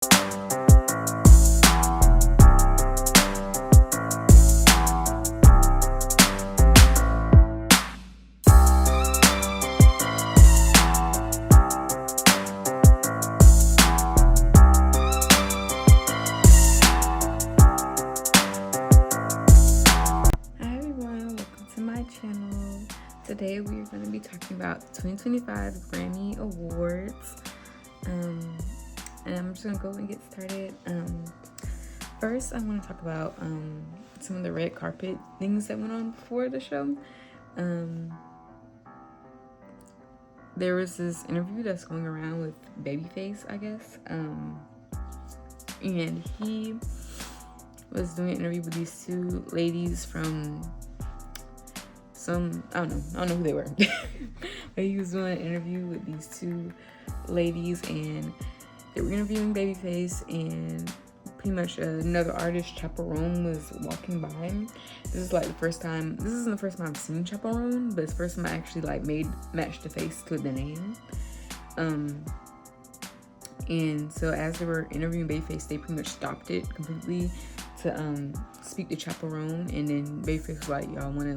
Today we are going to be talking about the 2025 Grammy Awards, and I'm just going to go and get started. First, I want to talk about some of the red carpet things that went on before the show. There was this interview that's going around with Babyface, I guess, and he was doing an interview with these two ladies from I don't know who they were. But he was doing an interview with these two ladies, and they were interviewing Babyface, and pretty much another artist, Chaperone, was walking by. This isn't the first time I've seen Chaperone, but it's the first time I actually matched the face to the name. And so as they were interviewing Babyface, they pretty much stopped it completely to speak to Chaperone, and then Babyface was like, y'all want to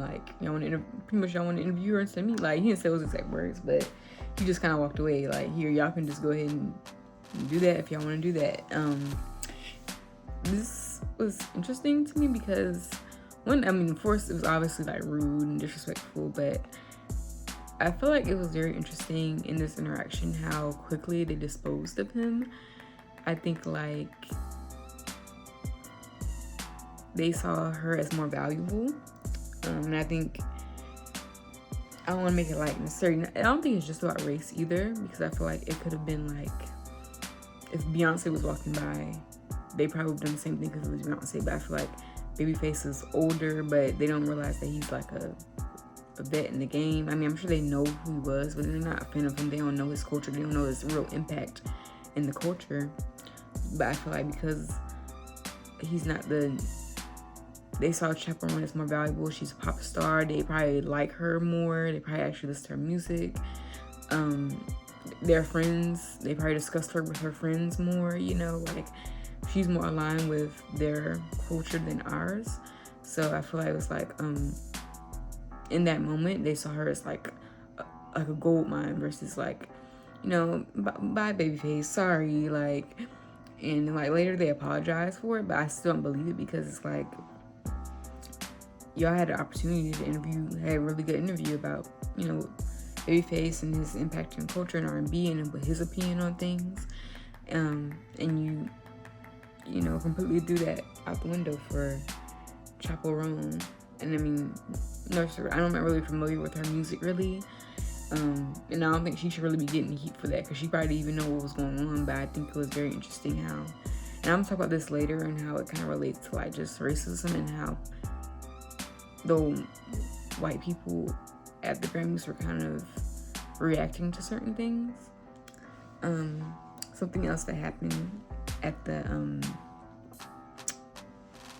interview her instead of me. Like, he didn't say those exact words, but he just kind of walked away. Like, here, y'all can just go ahead and do that if y'all want to do that. This was interesting to me because of course, it was obviously rude and disrespectful, but I feel like it was very interesting in this interaction how quickly they disposed of him. I think they saw her as more valuable, and I think I don't want to make it necessarily. I don't think it's just about race either, because I feel like it could have been if Beyonce was walking by, they probably would have done the same thing because it was Beyonce. But I feel like Babyface is older, but they don't realize that he's a vet in the game. I'm sure they know who he was, but they're not a fan of him. They don't know his culture. They don't know his real impact in the culture. But I feel like because he's not they saw Chaperone as more valuable. She's a pop star. They probably like her more. They probably actually listen to her music. They're friends. They probably discussed her with her friends more, she's more aligned with their culture than ours. So I feel like it was in that moment, they saw her as a gold mine versus bye Babyface, sorry, and later they apologized for it, but I still don't believe it because it's y'all had the opportunity to had a really good interview about, Babyface and his impact in culture and R&B and his opinion on things. And you completely threw that out the window for Chaperone. And I'm not really familiar with her music really. And I don't think she should really be getting heat for that because she probably didn't even know what was going on, but I think it was very interesting how, and I'm gonna talk about this later and how it kind of relates to just racism and how the white people at the Grammys were kind of reacting to certain things. Something else that happened at the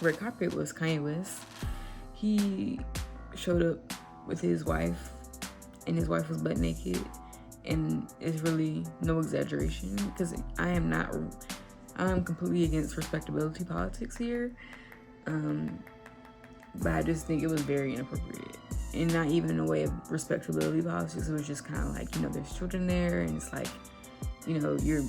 red carpet was Kanye West. He showed up with his wife, and his wife was butt naked, and it's really no exaggeration because I'm completely against respectability politics here. But I just think it was very inappropriate, and not even in a way of respectability politics. It was just kind of there's children there, and it's you're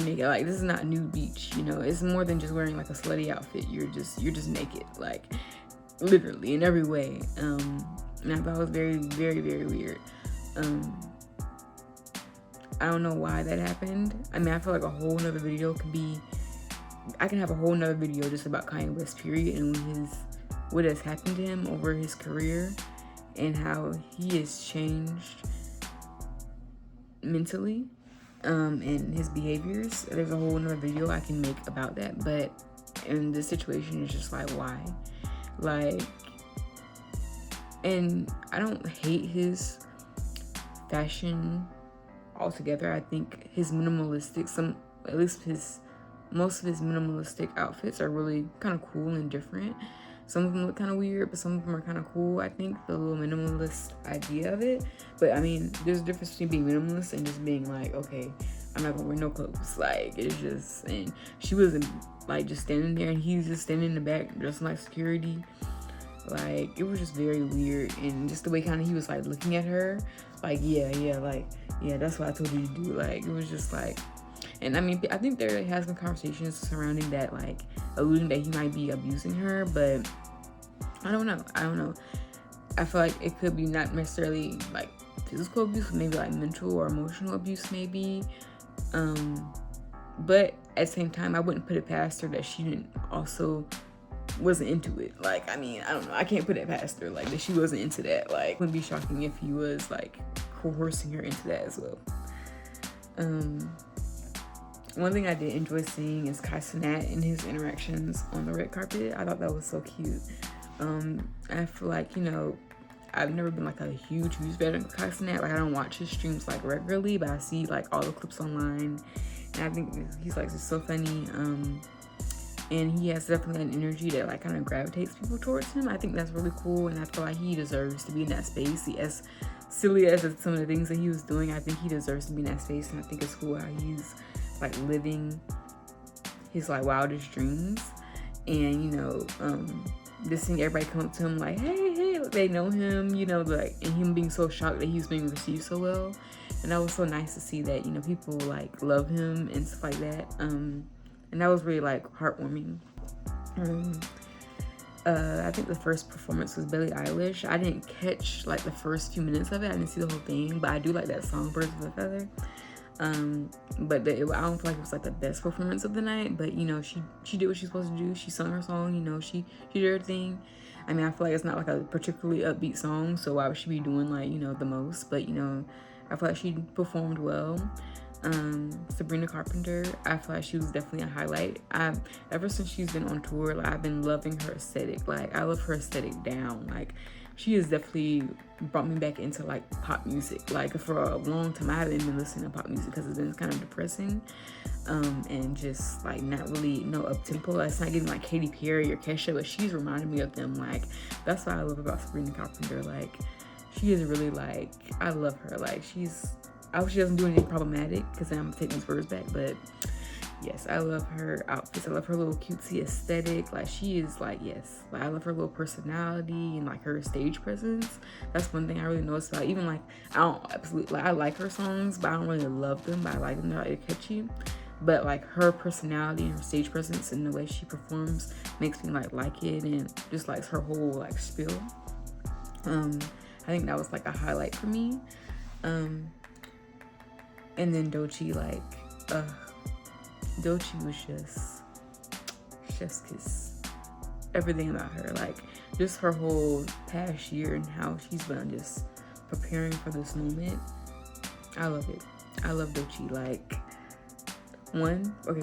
naked. This is not nude beach, it's more than just wearing a slutty outfit. You're just naked, literally in every way. And I thought it was very, very, very weird. I don't know why that happened. I feel like a whole nother video I can have a whole nother video just about Kanye West, period, and what has happened to him over his career and how he has changed mentally, and his behaviors. There's a whole nother video I can make about that, but in this situation, it's just why? And I don't hate his fashion altogether. I think his most of his minimalistic outfits are really kind of cool and different. Some of them look kind of weird, but some of them are kind of cool. I think the little minimalist idea of it. But there's a difference between being minimalist and just being okay, I'm not gonna wear no clothes. Like, it's just, and she wasn't like just standing there, and he's just standing in the back dressed like security. Like, it was just very weird, and just the way kind of he was like looking at her, like, yeah, that's what I told you to do. Like, it was just like, and I mean, I think there has been conversations surrounding that, like alluding that he might be abusing her, but I don't know. I feel like it could be not necessarily like physical abuse, maybe like mental or emotional abuse, maybe. But at the same time, I wouldn't put it past her that she didn't also wasn't into it. Like, I mean, I don't know. I can't put it past her, like, that she wasn't into that. Like, it wouldn't be shocking if he was, like, coercing her into that as well. One thing I did enjoy seeing is Kai Cenat in his interactions on the red carpet. I thought that was so cute. I feel like, you know, I've never been, like, a huge fan of Kai Cenat. Like, I don't watch his streams, like, regularly, but I see, like, all the clips online. And I think he's, like, just so funny. And he has definitely an energy that, like, kind of gravitates people towards him. I think that's really cool, and I feel like he deserves to be in that space. As silly as some of the things that he was doing, I think he deserves to be in that space, and I think it's cool how he's, like, living his, like, wildest dreams. And, you know, just seeing everybody come up to him like, hey, they know him, you know, like, and him being so shocked that he's being received so well. And that was so nice to see that, you know, people, like, love him and stuff like that. And that was really, like, heartwarming. I think the first performance was Billie Eilish. I didn't catch, like, the first few minutes of it. I didn't see the whole thing, but I do like that song, Birds of a Feather. But I don't feel like it was, like, the best performance of the night. But, you know, she did what she's supposed to do. She sung her song, you know, she did her thing. I mean, I feel like it's not, like, a particularly upbeat song, so why would she be doing, like, you know, the most? But, you know, I feel like she performed well. Sabrina Carpenter, I feel like she was definitely a highlight. Ever since she's been on tour, like, I've been loving her aesthetic. Like, I love her aesthetic down. Like, she has definitely brought me back into, like, pop music. Like, for a long time, I haven't been listening to pop music because it's been kind of depressing, and just, like, not really up-tempo. It's not getting, like, Katy Perry or Kesha, but she's reminding me of them. Like, that's what I love about Sabrina Carpenter. Like, she is really, like, I love her. Like, I hope she doesn't do anything problematic, because I'm taking these words back, but yes, I love her outfits. I love her little cutesy aesthetic. Like, she is, like, yes, like, I love her little personality and, like, her stage presence. That's one thing I really noticed about, even, like, I like her songs, but I don't really love them, but I like them. They're, like, catchy. But, like, her personality and her stage presence and the way she performs makes me, like it, and just, like, her whole, like, spiel. I think that was, like, a highlight for me. And then Doechii, like, Doechii was just kiss. Everything about her, like, just her whole past year and how she's been just preparing for this moment. I love it. I love Doechii. Like,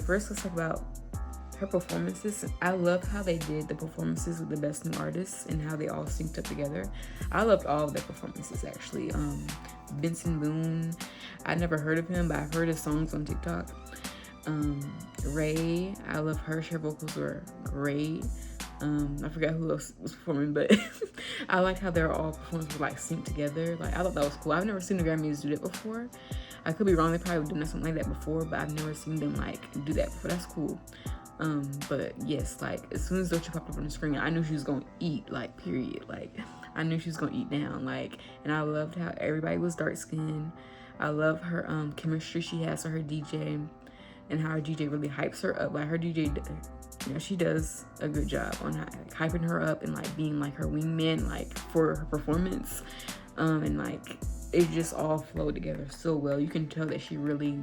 first let's talk about her performances. I love how they did the performances with the best new artists and how they all synced up together. I loved all of their performances, actually. Benson Boone, I never heard of him, but I've heard his songs on TikTok. Ray, I love her. Her vocals were great. I forgot who else was performing, but I like how they're all performances were, like, synced together. Like, I thought that was cool. I've never seen the Grammys do that before. I could be wrong. They probably done something like that before, but I've never seen them, like, do that before. That's cool. But yes, like, as soon as Doechii popped up on the screen, I knew she was gonna eat, like, period. Like, I knew she was gonna eat down. Like, and I loved how everybody was dark skinned. I love her chemistry she has with her DJ, and how her DJ really hypes her up. Like, her DJ, you know, she does a good job on hyping her up and, like, being, like, her wingman, like, for her performance. And, like, it just all flowed together so well. You can tell that she really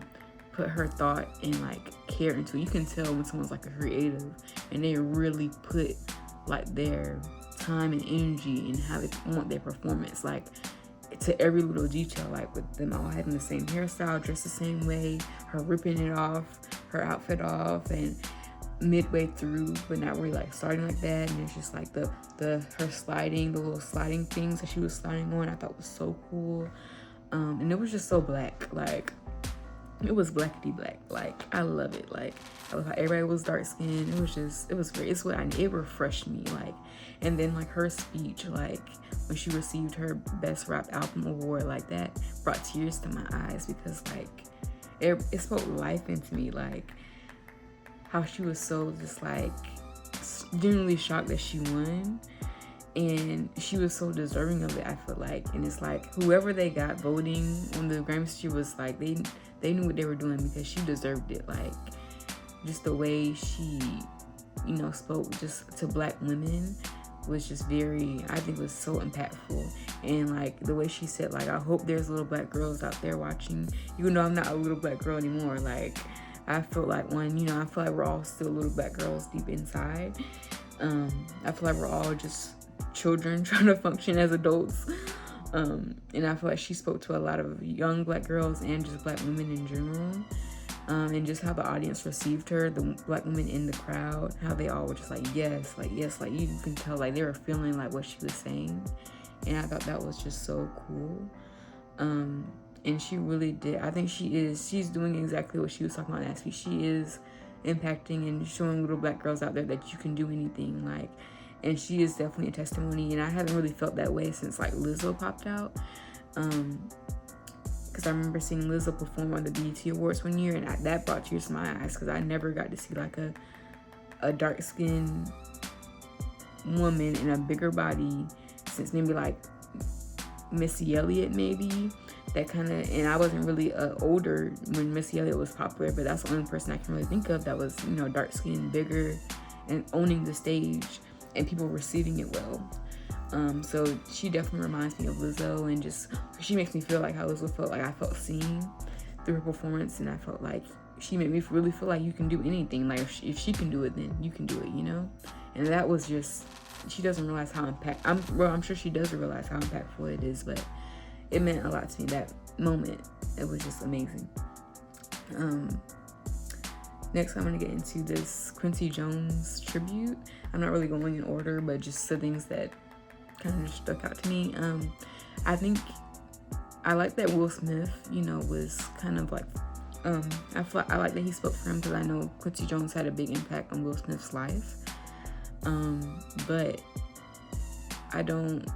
put her thought and, like, care into it. You can tell when someone's, like, a creative and they really put, like, their time and energy and how they want their performance, like, to every little detail, like, with them all having the same hairstyle, dressed the same way, her ripping it off, her outfit off, and midway through, but not really, like, starting like that. And it's just, like, her sliding, the little sliding things that she was sliding on, I thought was so cool. And it was just so black. Like, it was blackety black. Like, I love it. Like, I love how everybody was dark skinned. It was great. It's what it refreshed me. Like, and then, like, her speech, like, when she received her Best Rap Album award, like, that brought tears to my eyes, because, like, it spoke life into me, like how she was so just like genuinely shocked that she won, and she was so deserving of it, I feel like. And it's like whoever they got voting on the Grammys, she was like they knew what they were doing because she deserved it. Like just the way she, you know, spoke just to Black women was just very, I think was so impactful. And like the way she said, like, I hope there's little Black girls out there watching, even though I'm not a little Black girl anymore. Like I feel like I feel like we're all still little Black girls deep inside. I feel like we're all just children trying to function as adults. And I feel like she spoke to a lot of young Black girls and just Black women in general. And just how the audience received her, the Black women in the crowd, how they all were just like, yes, like you can tell like they were feeling like what she was saying. And I thought that was just so cool. And she really did. I think she's doing exactly what she was talking about last week. She is impacting and showing little Black girls out there that you can do anything. Like, and she is definitely a testimony. And I haven't really felt that way since like Lizzo popped out. Because I remember seeing Lizzo perform on the BET Awards one year, and that brought tears to my eyes because I never got to see like a dark-skinned woman in a bigger body since maybe like Missy Elliott, maybe. That kind of, and I wasn't really older when Missy Elliott was popular, but that's the only person I can really think of that was, you know, dark-skinned, bigger, and owning the stage, and people receiving it well. So she definitely reminds me of Lizzo, and just she makes me feel like how Lizzo felt. Like I felt seen through her performance, and I felt like she made me really feel like you can do anything. Like if she can do it, then you can do it, you know. And that was just, she doesn't realize how I'm sure she does realize how impactful it is, but it meant a lot to me that moment. It was just amazing. Next, I'm gonna get into this Quincy Jones tribute. I'm not really going in order, but just the things that kind of just stuck out to me. I think I like that Will Smith, you know, was kind of like, I like that he spoke for him because I know Quincy Jones had a big impact on Will Smith's life. But I don't know.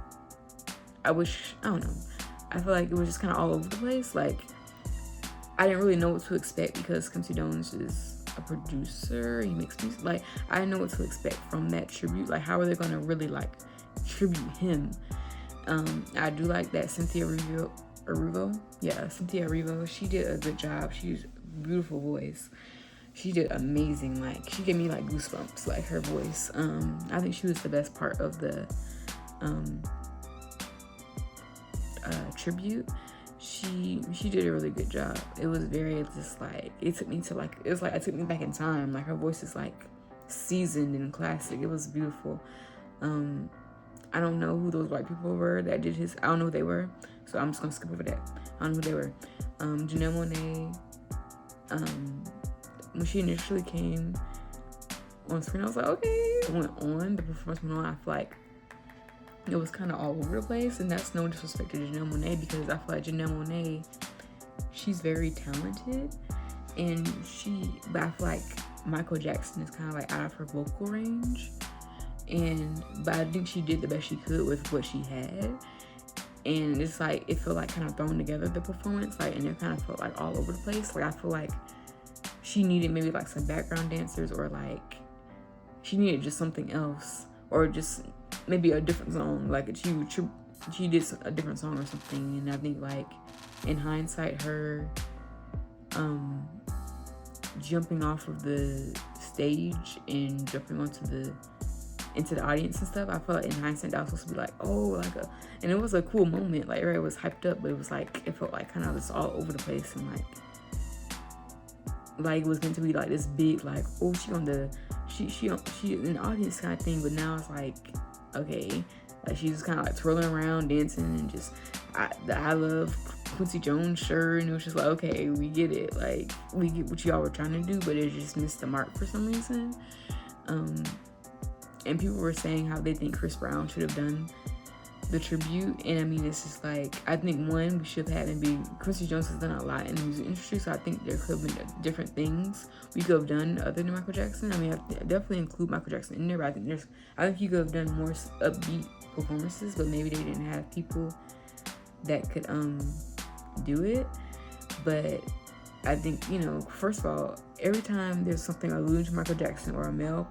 I feel like it was just kind of all over the place. Like, I didn't really know what to expect because Quincy Jones is a producer. He makes music. Like, I didn't know what to expect from that tribute. Like, how are they going to really, like, tribute him? I do like that Cynthia Reveiw, she did a good job. She's a beautiful voice. She did amazing. Like, she gave me, like, goosebumps, like, her voice. I think she was the best part of the tribute. She did a really good job. It was very just like, it took me back in time. Like, her voice is like seasoned and classic. It was beautiful. I don't know who those white people were that did his, I don't know who they were, so I'm just gonna skip over that. I don't know who they were. Janelle Monáe, when she initially came on screen, I was like, okay. It went on, the performance went on. I feel like it was kind of all over the place, and that's no disrespect to Janelle Monáe, because I feel like Janelle Monáe, she's very talented, but I feel like Michael Jackson is kind of like out of her vocal range, but I think she did the best she could with what she had, and it's like, it felt like kind of thrown together, the performance, like, and it kind of felt like all over the place. Like, I feel like she needed maybe like some background dancers, or like she needed just something else, or just maybe a different song, like she did a different song or something. And I think, like, in hindsight, her jumping off of the stage and jumping into the audience and stuff, I felt like in hindsight that was supposed to be like, oh, and it was a cool moment, like, right, it was hyped up, but it was like, it felt like kind of just all over the place, and like it was meant to be like this big, like, oh, she in the audience kind of thing, but now it's like, okay, like, she's just kind of like twirling around, dancing, and just I love Quincy Jones shirt, and it was just like, okay, we get it, like, we get what y'all were trying to do, but it just missed the mark for some reason. And people were saying how they think Chris Brown should have done the tribute, and I mean, it's just like, I think one, we should have had, and Quincy Jones has done a lot in the music industry, so I think there could have been different things we could have done other than Michael Jackson. I mean, I definitely include Michael Jackson in there, but I think you could have done more upbeat performances, but maybe they didn't have people that could do it. But I think, you know, first of all, every time there's something alluding to Michael Jackson or a male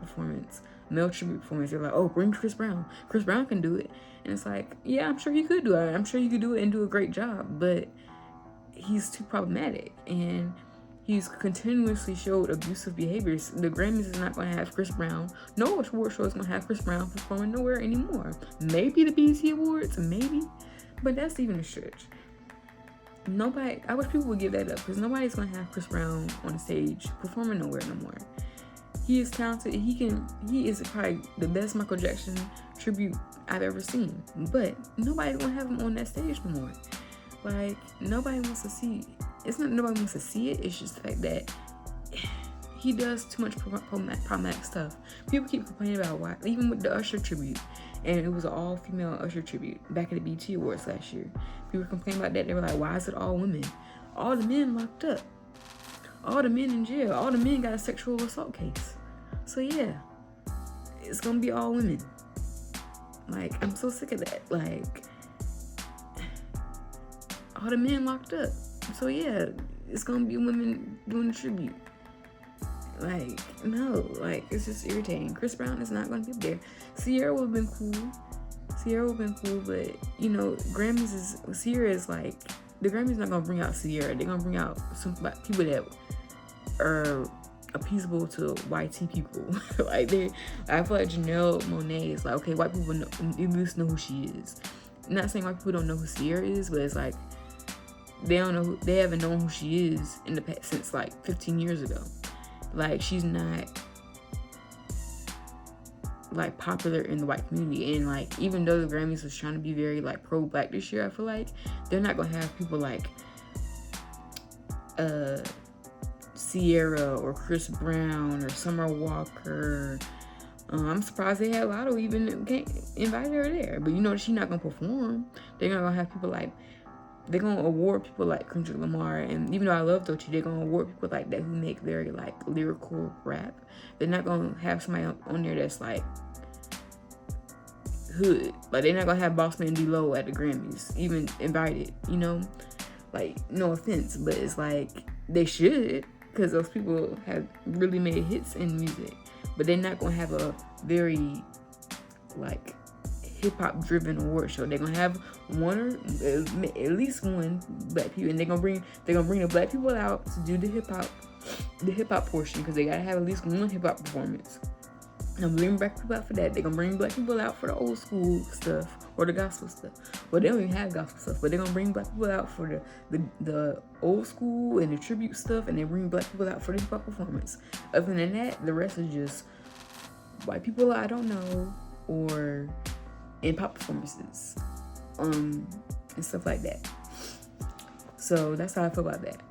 tribute performance, they're like, oh, bring Chris Brown. Chris Brown can do it. And it's like, yeah, I'm sure he could do it. I'm sure you could do it and do a great job, but he's too problematic. And he's continuously showed abusive behaviors. The Grammys is not going to have Chris Brown. No award show is going to have Chris Brown performing nowhere anymore. Maybe the BET Awards, maybe. But that's even a stretch. I wish people would give that up, because nobody's going to have Chris Brown on the stage performing nowhere no more. He is talented. He is probably the best Michael Jackson tribute I've ever seen. But nobody's going to have him on that stage no more. Like, nobody wants to see. It's not nobody wants to see it. It's just the fact that he does too much problematic stuff. People keep complaining about why, even with the Usher tribute, and it was an all-female Usher tribute back at the BET Awards last year. People were complaining about that. They were like, why is it all women? All the men locked up. All the men in jail. All the men got a sexual assault case. So yeah, it's gonna be all women. Like, I'm so sick of that. Like, all the men locked up. So yeah, it's gonna be women doing the tribute. Like, no, like, it's just irritating. Chris Brown is not gonna be there. Sierra would have been cool. But you know, Sierra is like, the Grammys not gonna bring out Sierra. They're gonna bring out some people that are appeasable to YT people. I feel like Janelle Monáe is like, okay, white people at least know who she is. I'm not saying white people don't know who Sierra is, but it's like, they haven't known who she is in the past since like 15 years ago. Like, she's not like popular in the white community. And like, even though the Grammys was trying to be very like pro-black this year, I feel like they're not gonna have people like Sierra or Chris Brown or Summer Walker. I'm surprised they had Lotto even invited her there. But you know, she's not gonna perform. They're not gonna have people like, they're gonna award people like Kendrick Lamar, and even though I love Doechii, they're gonna award people like that who make very like lyrical rap. They're not gonna have somebody on there that's like hood. Like, they're not gonna have Bossman D-Lo at the Grammys, even invited, you know? Like, no offense, but it's like, they should, because those people have really made hits in music. But they're not gonna have a very like hip-hop driven award show. They're gonna have one or at least one black people, and they're gonna bring the black people out to do the hip-hop portion, because they gotta have at least one hip-hop performance. And bring black people out for that. They're gonna bring black people out for the old school stuff or the gospel stuff. Well, they don't even have gospel stuff, but they're gonna bring black people out for the old school and the tribute stuff, and they bring black people out for the hip-hop performance. Other than that, the rest is just white people I don't know, or in pop performances, and stuff like that. So that's how I feel about that.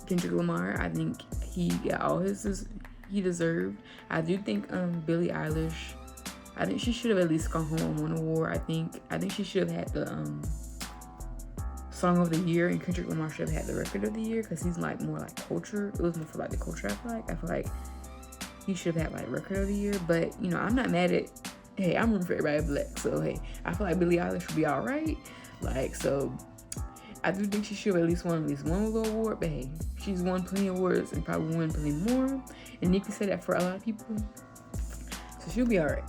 Kendrick Lamar, I think he got all he deserved. I do think Billie Eilish, I think she should have at least gone home on one award. I think she should have had the Song of the Year, and Kendrick Lamar should have had the Record of the Year, because he's like more like culture. It was more for like the culture. I feel like he should have had like Record of the Year. But you know, I'm not mad at. Hey, I'm rooting for everybody black. So hey, I feel like Billie Eilish would be all right. Like, so I do think she should have at least won one little award. But hey, she's won plenty of awards and probably won plenty more. And you can say that for a lot of people. So she'll be all right.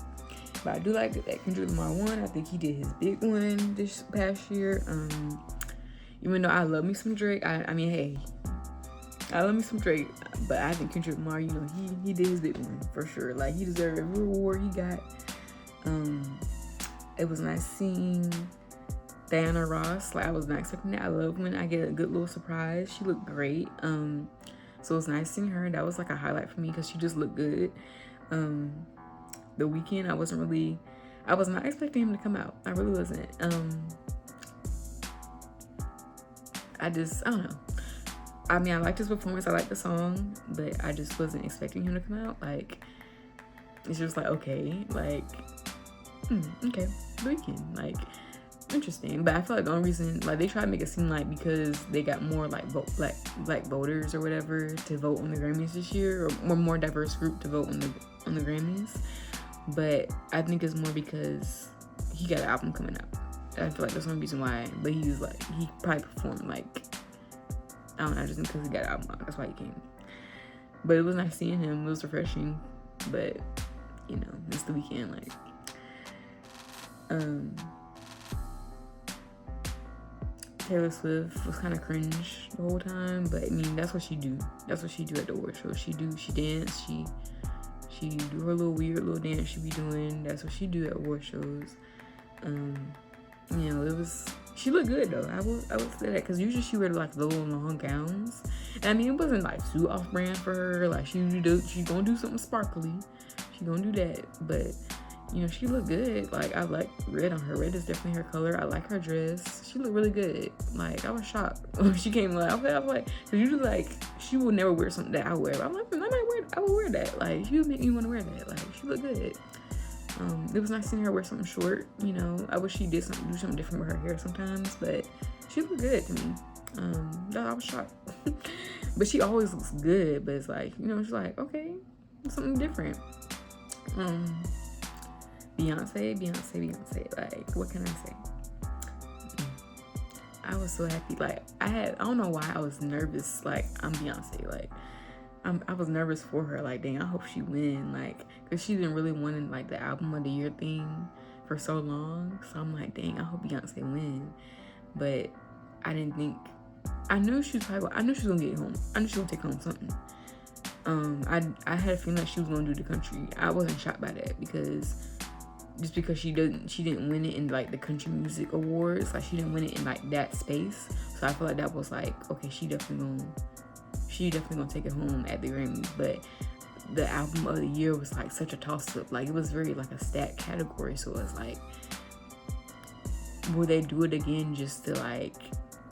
But I do like that Kendrick Lamar won. I think he did his big one this past year. Even though I love me some Drake, I mean, hey, I love me some Drake, but I think Kendrick Lamar, you know, he did his big one for sure. Like, he deserved every award he got. It was nice seeing Diana Ross. Like, I was not expecting that. I love when I get a good little surprise. She looked great. So it was nice seeing her. That was like a highlight for me, because she just looked good. The Weeknd, I was not expecting him to come out. I really wasn't. I don't know. I mean, I liked his performance. I liked the song, but I just wasn't expecting him to come out. Like, it's just like, okay, like, okay, The Weeknd, like, interesting. But I feel like the only reason, like, they try to make it seem like because they got more like black voters or whatever to vote on the Grammys this year, or more diverse group to vote on the Grammys. But I think it's more because he got an album coming out. I feel like that's one reason why. But he probably performed like, I don't know, I just think because he got an album out, that's why he came. But it was nice seeing him. It was refreshing. But, you know, it's the weekend. Like, Taylor Swift was kind of cringe the whole time. But, I mean, that's what she do. That's what she do at the award show. She dance. She do her little weird little dance she be doing. That's what she do at award shows. You know, she looked good though. I would say that, because usually she wear like the little long gowns. And I mean, it wasn't like too off brand for her. Like she gonna do something sparkly. She gonna do that. But you know, she looked good. Like I like red on her. Red is definitely her color. I like her dress. She looked really good. Like I was shocked when she came out. I was like, because usually like she would never wear something that I wear. But I'm like, I would wear that. Like she would make me want to wear that. Like she looked good. It was nice seeing her wear something short, you know. I wish she did do something different with her hair sometimes, but she looked good to me. I was shocked. But she always looks good, but it's like, you know, it's like, okay, something different. Beyonce, like, what can I say? I was so happy. Like, I don't know why I was nervous. Like, I'm Beyonce, like, I was nervous for her. Like, dang, I hope she win. Like, because she's been really wanting, like, the album of the year thing for so long. So I'm like, dang, I hope Beyonce win. But I didn't think... I knew she was going to get home. I knew she was going to take home something. I had a feeling like she was going to do the country. I wasn't shocked by that, because... Just because she didn't win it in, like, the country music awards. Like, she didn't win it in, like, that space. So I feel like that was, like, okay, she definitely gonna take it home at the Grammys. But the album of the year was like such a toss-up. Like it was very like a stat category, so it was like, will they do it again just to like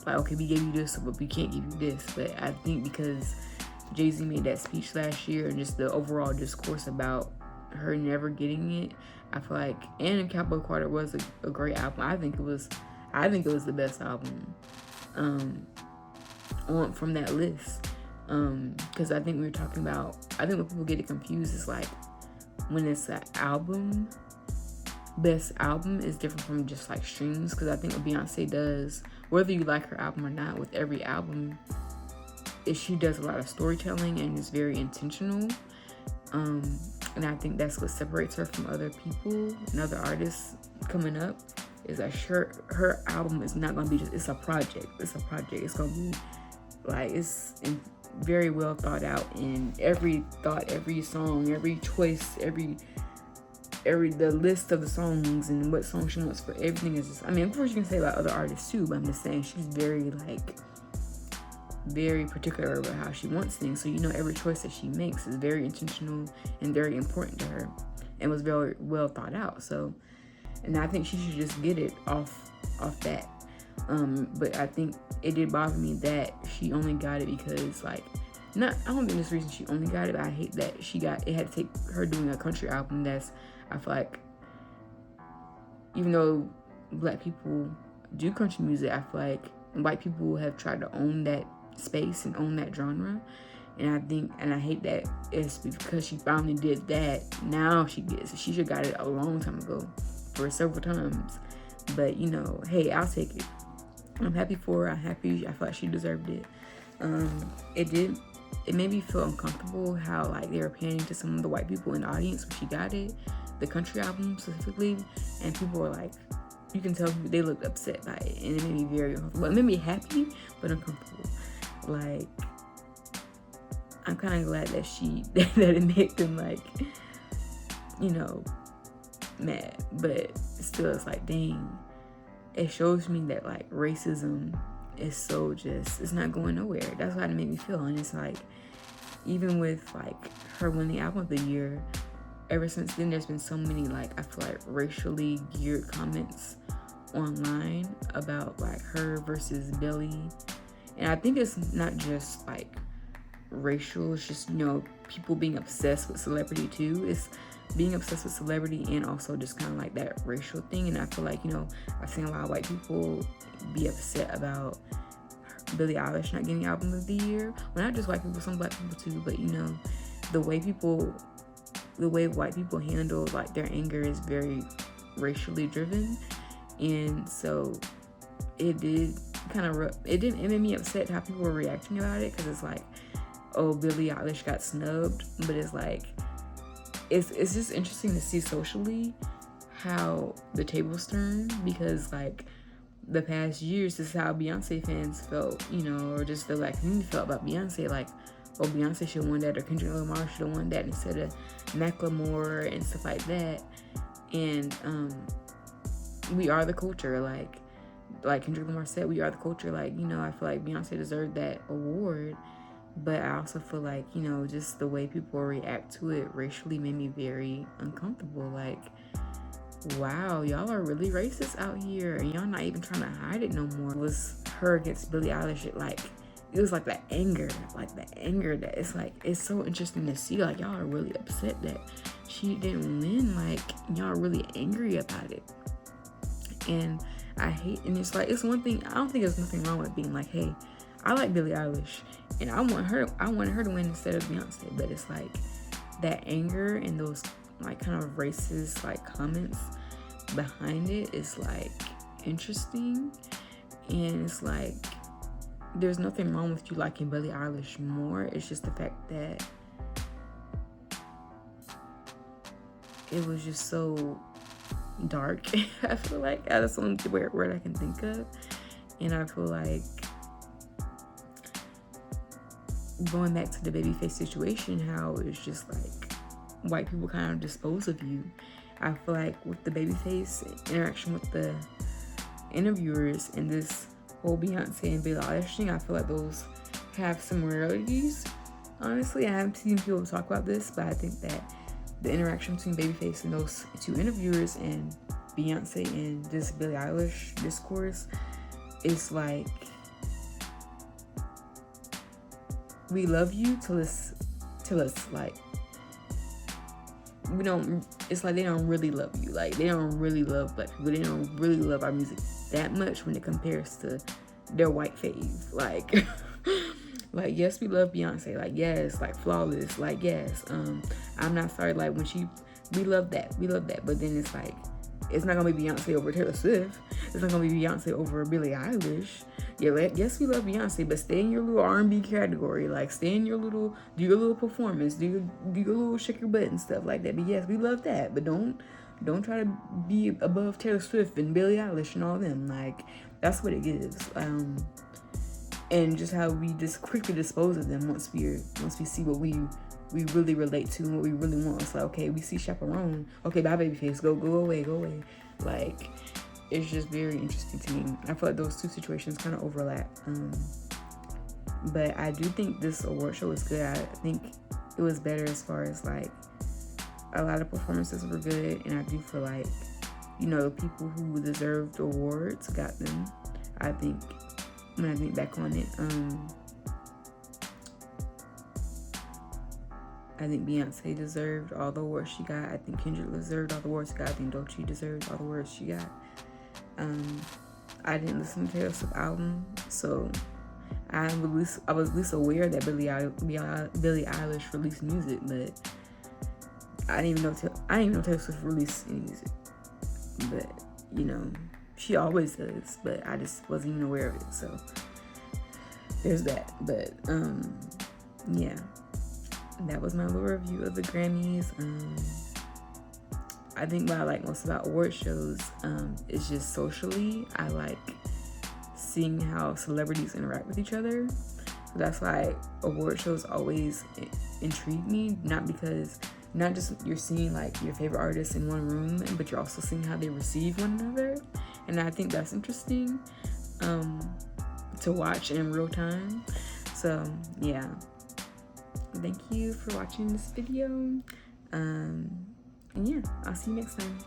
okay, we gave you this but we can't give you this? But I think because Jay-Z made that speech last year and just the overall discourse about her never getting it, I feel like, and Cowboy Carter was a great album. I think it was the best album from that list. Because I think we were talking about, I think when people get it confused is like when it's an album, best album is different from just like streams. Because I think what Beyonce does, whether you like her album or not, with every album, is she does a lot of storytelling and is very intentional. And I think that's what separates her from other people and other artists coming up, is that her album is not gonna be just, it's a project. It's gonna be like, it's very well thought out, in every thought, every song, every choice, the list of the songs and what song she wants for everything is just, I mean, of course you can say about other artists too, but I'm just saying she's very particular about how she wants things. So, you know, every choice that she makes is very intentional and very important to her and was very well thought out. So, and I think she should just get it off that. But I think it did bother me that she only got it because, like, I don't think this reason she only got it, but I hate that it had to take her doing a country album I feel like, even though black people do country music, I feel like white people have tried to own that space and own that genre. And I hate that it's because she finally did that. Now she should have got it a long time ago, for several times. But, you know, hey, I'll take it. I'm happy for her. I feel like she deserved it. It made me feel uncomfortable how, like, they were pandering to some of the white people in the audience when she got it, the country album specifically, and people were like, you can tell they looked upset by it, and it made me very uncomfortable. It made me happy, but uncomfortable. Like, I'm kind of glad that it made them, like, you know, mad, but still, it's like, dang, it shows me that, like, racism is so it's not going nowhere. That's why it made me feel. And it's like, even with, like, her winning album of the year, ever since then, there's been so many, like, I feel like racially geared comments online about, like, her versus Billy. And I think it's not just, like, racial, it's just, you know, people being obsessed with celebrity too. It's being obsessed with celebrity and also just kind of like that racial thing. And I feel like, you know, I've seen a lot of white people be upset about Billie Eilish not getting album of the year. Well, not just white people, some black people too, but, you know, the way white people handle, like, their anger is very racially driven. And so it did it made me upset how people were reacting about it, because it's like, oh, Billie Eilish got snubbed, but it's like, it's just interesting to see socially how the tables turn, because like the past years, this is how Beyonce fans felt, you know, or just the Black community felt about Beyonce, like, oh, Beyonce should have won that, or Kendrick Lamar should have won that instead of Macklemore and stuff like that. And we are the culture, like Kendrick Lamar said, we are the culture. Like, you know, I feel like Beyonce deserved that award, but I also feel like, you know, just the way people react to it racially made me very uncomfortable. Like, wow, y'all are really racist out here, and y'all not even trying to hide it no more. It was her against Billie Eilish. It was like the anger that it's like, it's so interesting to see, like, y'all are really upset that she didn't win. Like, y'all are really angry about it. And and it's like, it's one thing, I don't think there's nothing wrong with being like, hey, I like Billie Eilish and I wanted her to win instead of Beyonce. But it's like that anger and those like kind of racist like comments behind it is like interesting. And it's like, there's nothing wrong with you liking Billie Eilish more. It's just the fact that it was just so dark. I feel like that's the only word I can think of. And I feel like, going back to the Babyface situation, how it's just like white people kind of dispose of you. I feel like with the Babyface interaction with the interviewers and this whole Beyonce and Billie Eilish thing, I feel like those have similarities. Honestly, I haven't seen people talk about this, but I think that the interaction between Babyface and those two interviewers and Beyonce and this Billie Eilish discourse is like, we love you till it's like, it's like they don't really love you. Like, they don't really love Black people. They don't really love our music that much when it compares to their white fave. Like, like, yes, we love Beyonce. Like, yes, like Flawless. Like, yes, I'm Not Sorry. Like, we love that. But then it's like, it's not gonna be Beyonce over Taylor Swift. It's not gonna be Beyonce over Billie Eilish. Yeah, yes, we love Beyonce, but stay in your little R&B category. Like, stay in your little, do your little performance, do your little shake your butt and stuff like that. But yes, we love that. But don't try to be above Taylor Swift and Billie Eilish and all them. Like, that's what it gives. And just how we just quickly dispose of them once we see what we really relate to and what we really want. It's like, okay, we see Chaperone. Okay, bye, Babyface. Go away. Like, it's just very interesting to me. I feel like those two situations kind of overlap. But I do think this award show was good. I think it was better as far as like, a lot of performances were good, and I do feel like, you know, the people who deserved awards got them. I think, when I think back on it, I think Beyonce deserved all the awards she got. I think Kendrick deserved all the awards she got. I think Doechii deserved all the awards she got. I didn't listen to Taylor Swift album, so I was at least aware that Billie Eilish released music, but I didn't even know Taylor Swift released any music. But, you know, she always does, but I just wasn't even aware of it, so there's that. But yeah, that was my little review of the Grammys. I think what I like most about award shows is just socially, I like seeing how celebrities interact with each other. That's why award shows always intrigue me, not just you're seeing like your favorite artists in one room, but you're also seeing how they receive one another. And I think that's interesting to watch in real time. So yeah, thank you for watching this video. And yeah, I'll see you next time.